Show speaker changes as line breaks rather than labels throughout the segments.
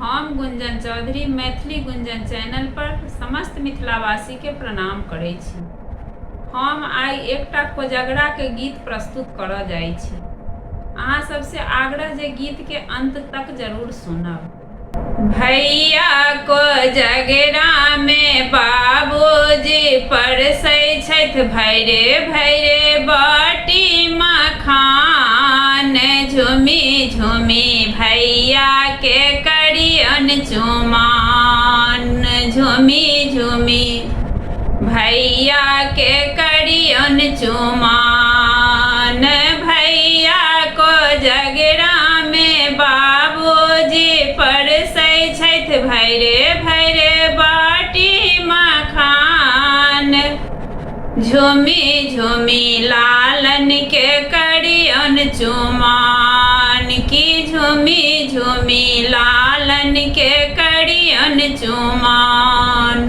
हम गुंजन चौधरी मैथिली गुंजन चैनल पर समस्त मिथिलावासी के प्रणाम करै छी। हम आई एकटा कोजगरा के गीत प्रस्तुत करऽ जाइ छी। अहाँ सबसे आग्रह जे गीत के अंत तक जरूर सुनब। भैया कोजगरा में बाबूजी परसै छथि भैरे भैरे बाटी मखान। झुमी झुमी भैया के करियन चुमान। झुमी झुमी भैया के करियन चुमान। भैया कोजगरा में बाबूजी परसै छथि भैरे भैरे बाटी मखान। झुमी झुमी लालन के करियन चुमान। की झुमी झुमी लालन के करियन चुमान।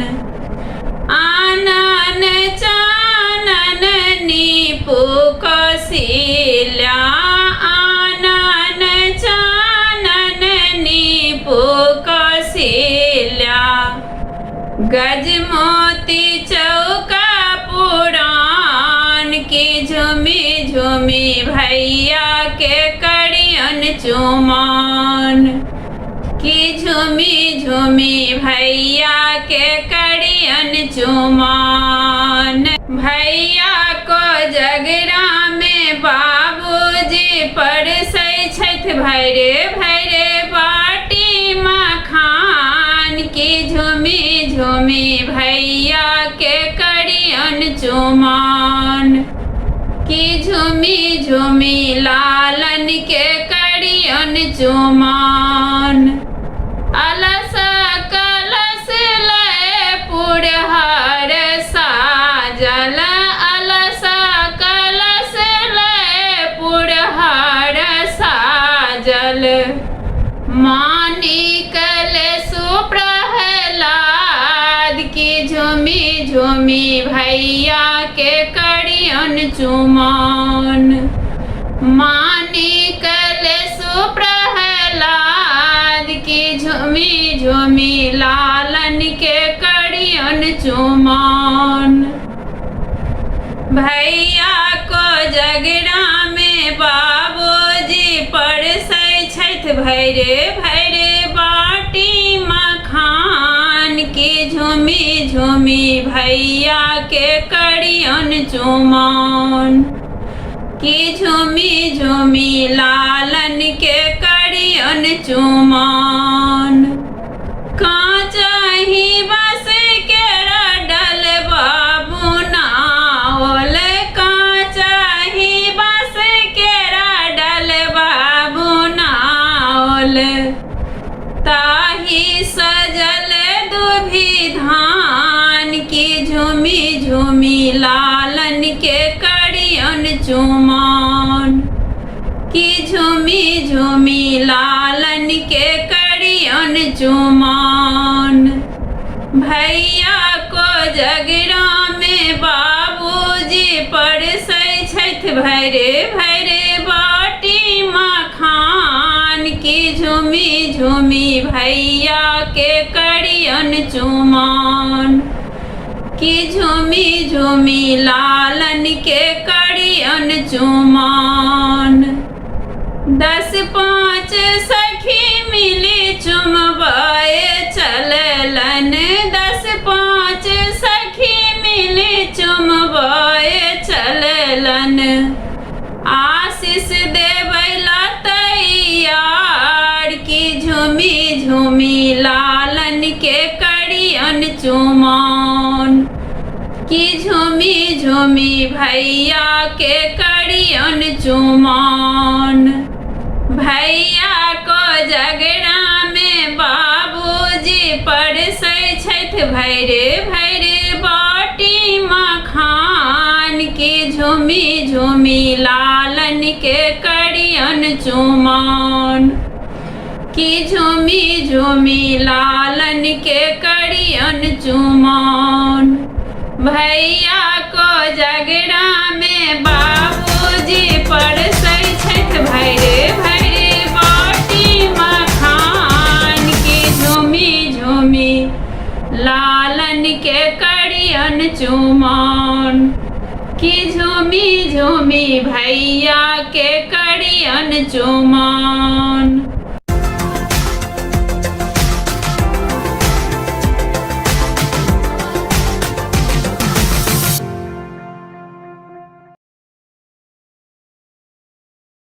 आनन चानन नीपू कौशिल्या। आनन चानन नीपू कौशिल्या। गजमोती चौका पुराण। की झुमी झुमी भैया के करियन चुमान। की झुमी झुमी भैया के करियन चुमान। भैया कोजगरा में बाबूजी परसै छथि भैरे भैरे बाटी मखान। की झुमी झुमी भैया के करियन चुमान। की झुमी झुमी लालन के करियन चुमान। अलस कलश लय पुरहर साजल। अलस कलश लय पुरहर साजल। मानिकल सुप्रहलाद। की झुमी झुमी भैया के करियन चुमान। मानिकल सुप्रहलाद। की झुमी झुमी लालन के करियन चुमान। भैया कोजगरा में बाबूजी परसै छथि भैरे भैरे बाटी मखान। की झुमी झुमी भैया के करियन चुमान। की झुमी झुमी लालन के करियन चुमान। कांचहि बस केरा डलबा बुनाओल। कांचहि बस केरा डलबा बुनाओल। ताहि सजल दुभि धान। की झुमी झुमी लालन के करियन चुमान। की झुमी झुमी लालन के करियन चुमान। भैया कोजगरा में बाबूजी परसै छथि भैरे भैरे बाटी मखान। की झुमी झुमी भैया के करियन चुमान। की झुमी झुमी लालन के करियन चुमान। 10-5 सखी मिली चुमबाए चललन। 10-5 सखी मिली चुमबाए चललन। आशीष देवैला तैयार। की झुमी झुमी लालन के करियन चुमान। की झुमी झुमी भैया के करियन चुमान। भैया कोजगरा में बाबूजी परसै छथि भैरे भैरे बाटी मखान। की झुमी झुमी लालन के करियन चुमान। की झुमी झुमी लालन के करियन चुमान। भैया कोजगरा में बाबूजी परसै छथि भैरे भैरे बाटी मखान। की लालन के करियन चुमन कि झूमी झूमी भैया के करियन चुमन।